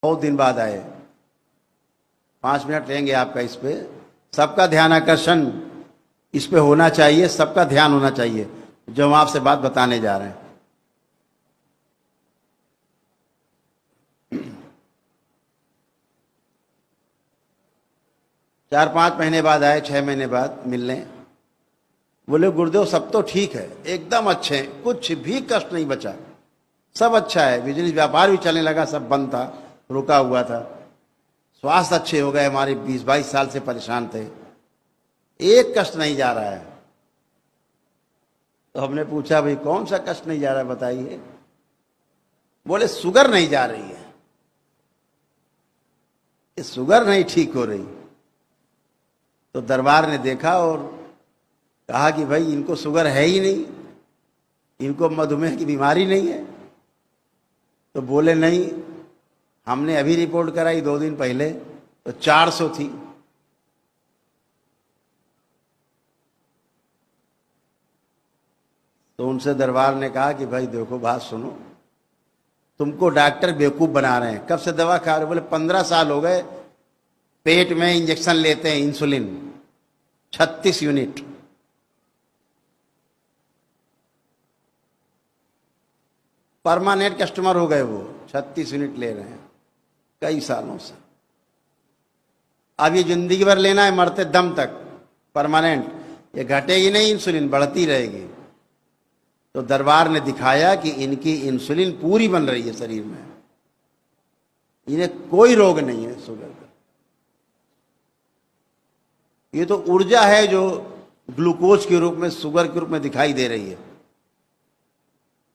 बहुत दिन बाद आए। 5 मिनट लेंगे आपका इस पे। सबका ध्यान आकर्षण इस पे होना चाहिए, सबका ध्यान होना चाहिए जो हम आपसे बात बताने जा रहे हैं। चार 5 महीने बाद आए, 6 महीने बाद मिलने। बोले गुरुदेव सब तो ठीक है, एकदम अच्छे हैं, कुछ भी कष्ट नहीं बचा, सब अच्छा है, बिजनेस व्यापार भी चलने लगा, सब बंद था, रुका हुआ था, स्वास्थ्य अच्छे हो गए, हमारे 20-22 साल से परेशान थे, एक कष्ट नहीं जा रहा है। तो हमने पूछा भाई कौन सा कष्ट नहीं जा रहा है बताइए। बोले शुगर नहीं जा रही है, ये शुगर नहीं ठीक हो रही। तो दरबार ने देखा और कहा कि भाई इनको शुगर है ही नहीं, इनको मधुमेह की बीमारी नहीं है। तो बोले नहीं, हमने अभी रिपोर्ट कराई 2 दिन पहले तो 400 थी। तो उनसे दरबार ने कहा कि भाई देखो बात सुनो, तुमको डॉक्टर बेवकूफ बना रहे हैं। कब से दवा खा रहे? बोले 15 साल हो गए, पेट में इंजेक्शन लेते हैं, इंसुलिन 36 यूनिट। परमानेंट कस्टमर हो गए वो, 36 यूनिट ले रहे हैं कई सालों से। अब ये जिंदगी भर लेना है, मरते दम तक परमानेंट, ये घटेगी नहीं, इंसुलिन बढ़ती रहेगी। तो दरबार ने दिखाया कि इनकी इंसुलिन पूरी बन रही है शरीर में, इन्हें कोई रोग नहीं है शुगर का। ये तो ऊर्जा है जो ग्लूकोज के रूप में, शुगर के रूप में दिखाई दे रही है।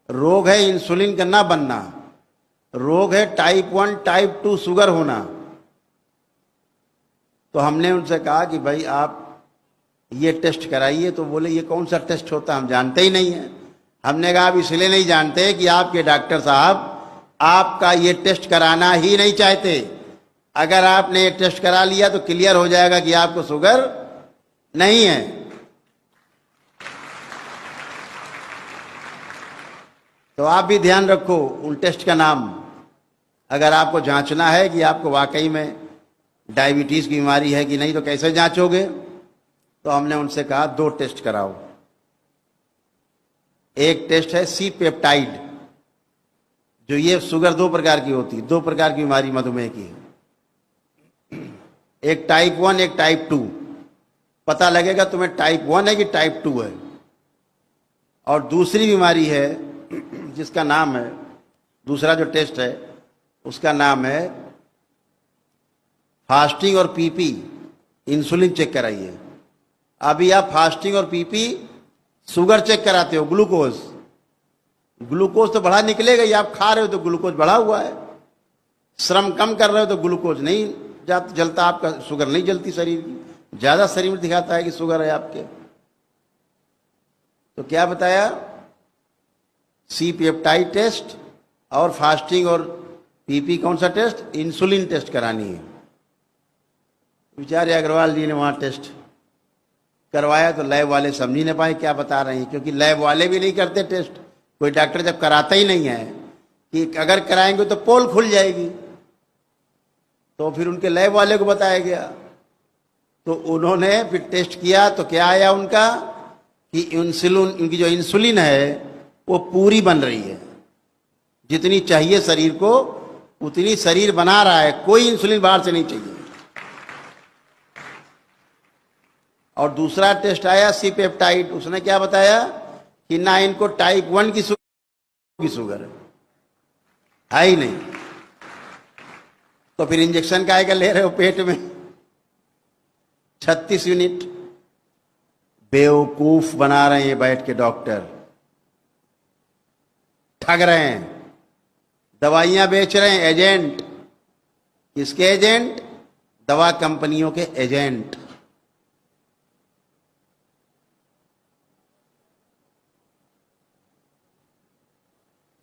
रोग है इंसुलिन का ना बनना, रोग है टाइप 1 टाइप 2 शुगर होना। तो हमने उनसे कहा कि भाई आप ये टेस्ट कराइए। तो बोले ये कौन सा टेस्ट होता है, हम जानते ही नहीं है। हमने कहा आप इसलिए नहीं जानते कि आपके डॉक्टर साहब आपका ये टेस्ट कराना ही नहीं चाहते। अगर आपने ये टेस्ट करा लिया तो क्लियर हो जाएगा कि आपको शुगर नहीं है। तो आप भी ध्यान रखो उन टेस्ट का नाम। अगर आपको जांचना है कि आपको वाकई में डायबिटीज की बीमारी है कि नहीं, तो कैसे जांचोगे? तो हमने उनसे कहा 2 टेस्ट कराओ। एक टेस्ट है सी पेप्टाइड, जो ये शुगर 2 प्रकार की होती है, 2 प्रकार की बीमारी मधुमेह की, एक टाइप 1 एक टाइप 2। पता लगेगा तुम्हें टाइप 1 है कि टाइप 2 है। और दूसरी बीमारी है जिसका नाम है, दूसरा जो टेस्ट है उसका नाम है फास्टिंग और पीपी इंसुलिन चेक कराइए। अभी आप फास्टिंग और पीपी शुगर चेक कराते हो, ग्लूकोज, ग्लूकोज तो बढ़ा निकलेगा ही, आप खा रहे हो तो ग्लूकोज बढ़ा हुआ है, श्रम कम कर रहे हो तो ग्लूकोज नहीं जलता, आपका शुगर नहीं जलती शरीर की, ज्यादा शरीर में दिखाता है कि शुगर है आपके। तो क्या बताया, सी पेप्टाइड टेस्ट और फास्टिंग और पीपी कौन सा टेस्ट, इंसुलिन टेस्ट करानी है। बेचारे अग्रवाल जी ने वहां टेस्ट करवाया तो लैब वाले समझ ही नहीं पाए क्या बता रहे हैं, क्योंकि लैब वाले भी नहीं करते टेस्ट। कोई डॉक्टर जब कराता ही नहीं है कि अगर कराएंगे तो पोल खुल जाएगी, तो फिर उनके लैब वाले को बताया गया। तो उन्होंने फिर टेस्ट किया तो क्या आया उनका कि इंसुलिन, इनकी जो इंसुलिन है वो पूरी बन रही है, जितनी चाहिए शरीर को उतनी शरीर बना रहा है, कोई इंसुलिन बाहर से नहीं चाहिए। और दूसरा टेस्ट आया सी पेप्टाइड, उसने क्या बताया कि ना इनको टाइप 1 की शुगर है ही नहीं। तो फिर इंजेक्शन काहे का ले रहे हो पेट में 36 यूनिट। बेवकूफ बना रहे हैं बैठ के डॉक्टर, ठग रहे हैं, दवाइयां बेच रहे हैं, एजेंट। किसके एजेंट? दवा कंपनियों के एजेंट।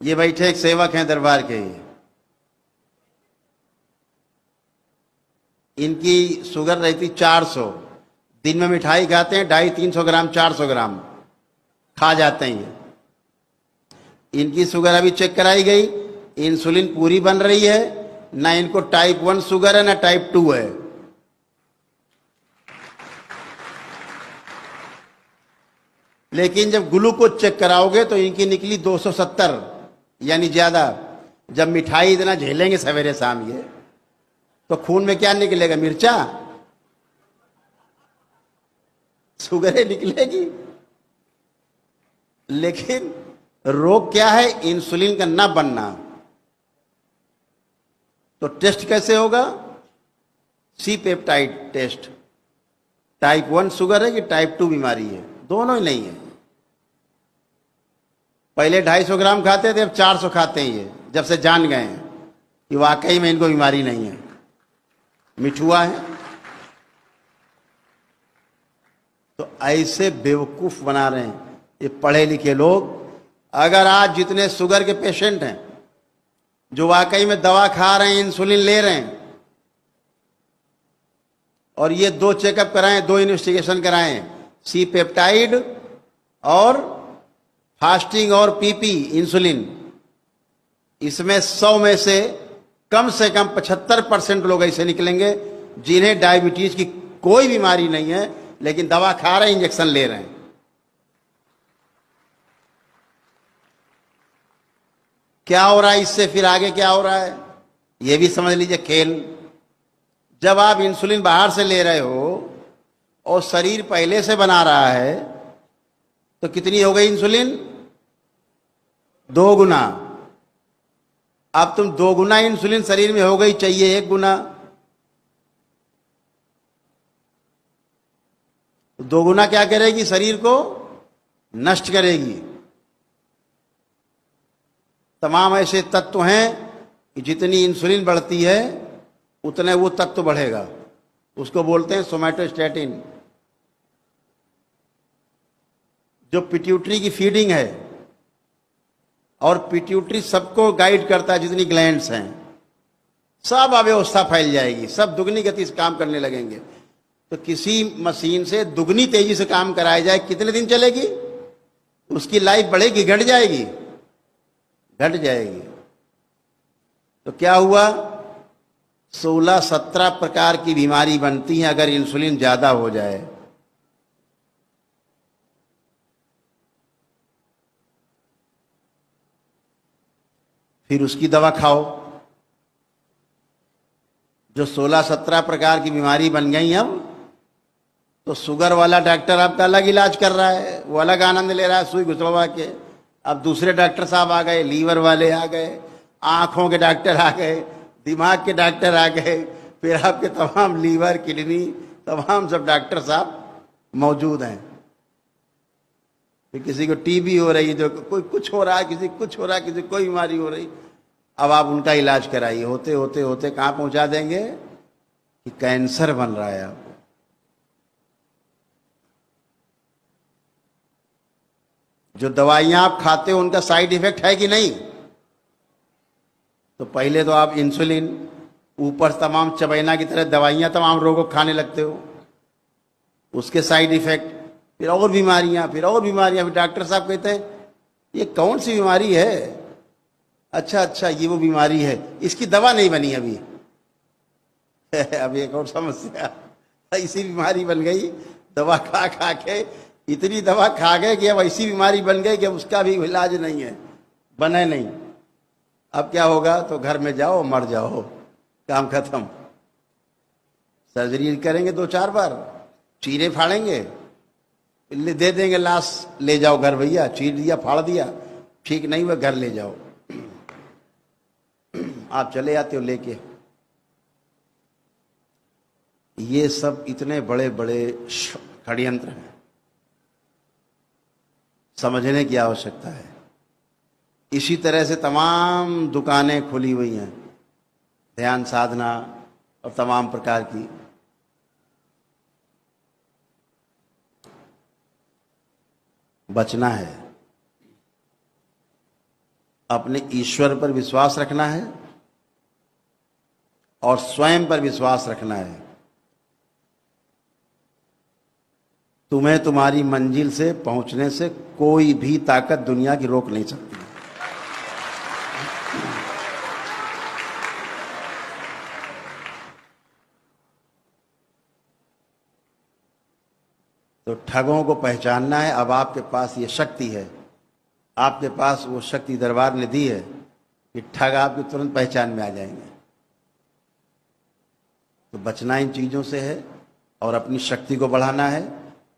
ये बैठे एक सेवक हैं दरबार के, इनकी शुगर रहती 400, दिन में मिठाई खाते हैं 250-300 ग्राम 400 ग्राम खा जाते हैं ये। इनकी शुगर अभी चेक कराई गई, इंसुलिन पूरी बन रही है, ना इनको टाइप 1 शुगर है ना टाइप 2 है। लेकिन जब ग्लूकोज चेक कराओगे तो इनकी निकली 270, यानी ज्यादा। जब मिठाई इतना झेलेंगे सवेरे शाम ये, तो खून में क्या निकलेगा? मिर्चा, शुगर निकलेगी। लेकिन रोग क्या है? इंसुलिन का ना बनना। तो टेस्ट कैसे होगा? C peptide test. Type 1 sugar है कि टाइप 2 बीमारी है? दोनों ही नहीं है। पहले 250 ग्राम खाते थे, अब 400 खाते हैं ये, जब से जान गए हैं कि वाकई में इनको बीमारी नहीं है, मिठुआ है। तो ऐसे बेवकूफ बना रहे हैं ये पढ़े लिखे लोग। अगर आज जितने शुगर के पेशेंट हैं जो वाकई में दवा खा रहे हैं, इंसुलिन ले रहे हैं, और ये 2 चेकअप कराएं, 2 इन्वेस्टिगेशन कराएं, सी पेप्टाइड और फास्टिंग और पीपी इंसुलिन, इसमें 100 में से कम 75% लोग ऐसे निकलेंगे जिन्हें डायबिटीज की कोई बीमारी नहीं है, लेकिन दवा खा रहे हैं, इंजेक्शन ले रहे हैं। क्या हो रहा है इससे? फिर आगे क्या हो रहा है ये भी समझ लीजिए खेल। जब आप इंसुलिन बाहर से ले रहे हो और शरीर पहले से बना रहा है, तो कितनी हो गई इंसुलिन? 2 गुना। अब तुम 2 गुना इंसुलिन शरीर में हो गई, चाहिए 1 गुना। 2 गुना क्या करेगी? शरीर को नष्ट करेगी। तमाम ऐसे तत्व हैं कि जितनी इंसुलिन बढ़ती है उतने वो तत्व बढ़ेगा। उसको बोलते हैं सोमैटोस्टैटिन। जो पिट्यूटरी की फीडिंग है, और पिट्यूटरी सबको गाइड करता है, जितनी ग्लैंड्स हैं सब अव्यवस्था फैल जाएगी, सब दुगनी गति से काम करने लगेंगे। तो किसी मशीन से दुगनी तेजी से काम कराया जाए, कितने दिन चलेगी? उसकी लाइफ बढ़ेगी, घट जाएगी? घट जाएगी। तो क्या हुआ? 16-17 प्रकार की बीमारी बनती है अगर इंसुलिन ज्यादा हो जाए। फिर उसकी दवा खाओ। जो 16-17 प्रकार की बीमारी बन गई, अब तो शुगर वाला डॉक्टर आपका अलग इलाज कर रहा है, वो अलग आनंद ले रहा है सुई घुसवा के। अब दूसरे डॉक्टर साहब आ गए, लीवर वाले आ गए, आंखों के डॉक्टर आ गए, दिमाग के डॉक्टर आ गए, फिर आपके तमाम लीवर, किडनी, तमाम सब डॉक्टर साहब मौजूद हैं। फिर किसी को टीबी हो रही है, जो कोई कुछ हो रहा है, किसी कुछ हो रहा है, किसी कोई बीमारी हो रही। अब आप उनका इलाज कराइए, होते होते होते कहाँ पहुंचा देंगे कि कैंसर बन रहा है। आपको जो दवाइयां आप खाते हो उनका साइड इफेक्ट है कि नहीं? तो पहले तो आप इंसुलिन, ऊपर तमाम चबैना की तरह दवाइयां तमाम रोगों को खाने लगते हो, उसके साइड इफेक्ट, फिर और बीमारियां, फिर और बीमारियां। फिर डॉक्टर साहब कहते हैं ये कौन सी बीमारी है? अच्छा ये वो बीमारी है, इसकी दवा नहीं बनी अभी। अब एक और समस्या, ऐसी बीमारी बन गई, दवा खा खा के इतनी दवा खा गए कि अब ऐसी बीमारी बन गई कि अब उसका भी इलाज नहीं है, बने नहीं। अब क्या होगा? तो घर में जाओ, मर जाओ, काम खत्म। सर्जरी करेंगे 2-4 बार, चीरे फाड़ेंगे, दे देंगे लाश, ले जाओ घर भैया, चीर दिया, फाड़ दिया, ठीक नहीं हुआ घर ले जाओ। आप चले आते हो लेके। ये सब इतने बड़े बड़े षड्यंत्र हैं, समझने की आवश्यकता है। इसी तरह से तमाम दुकानें खुली हुई हैं, ध्यान साधना और तमाम प्रकार की। बचना है, अपने ईश्वर पर विश्वास रखना है और स्वयं पर विश्वास रखना है। तुम्हें तुम्हारी मंजिल से पहुंचने से कोई भी ताकत दुनिया की रोक नहीं सकती। तो ठगों को पहचानना है। अब आपके पास ये शक्ति है, आपके पास वो शक्ति दरबार ने दी है कि ठग आपकी तुरंत पहचान में आ जाएंगे। तो बचना इन चीज़ों से है और अपनी शक्ति को बढ़ाना है,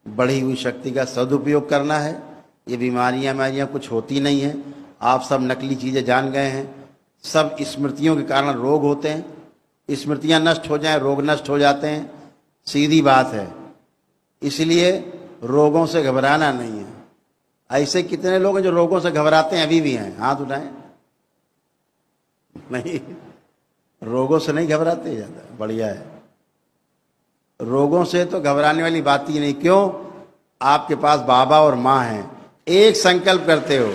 बढ़ी हुई शक्ति का सदुपयोग करना है। ये बीमारियां कुछ होती नहीं हैं। आप सब नकली चीज़ें जान गए हैं। सब स्मृतियों के कारण रोग होते हैं। स्मृतियां नष्ट हो जाएं, रोग नष्ट हो जाते हैं, सीधी बात है। इसलिए रोगों से घबराना नहीं है। ऐसे कितने लोग हैं जो रोगों से घबराते हैं, अभी भी हैं, हाथ उठाएं। नहीं, रोगों से नहीं घबराते ज़्यादा, बढ़िया है। रोगों से तो घबराने वाली बात ही नहीं। क्यों? आपके पास बाबा और माँ हैं। एक संकल्प करते हो,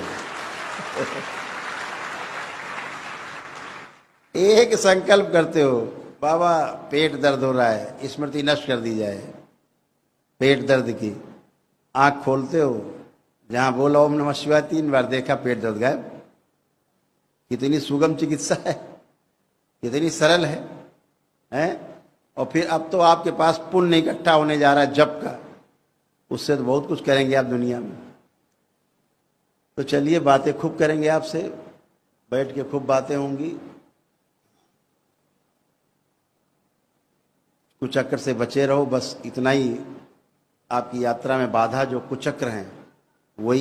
एक संकल्प करते हो, बाबा पेट दर्द हो रहा है, स्मृति नष्ट कर दी जाए पेट दर्द की। आंख खोलते हो, जहां बोला ओम नमः शिवाय 3 बार, देखा पेट दर्द गायब। कितनी सुगम चिकित्सा है, कितनी सरल है, हैं? और फिर अब तो आपके पास पुण्य इकट्ठा होने जा रहा है जप का। उससे तो बहुत कुछ करेंगे आप दुनिया में। तो चलिए, बातें खूब करेंगे आपसे, बैठ के खूब बातें होंगी। कुचक्र से बचे रहो, बस इतना ही। आपकी यात्रा में बाधा जो कुचक्र हैं वही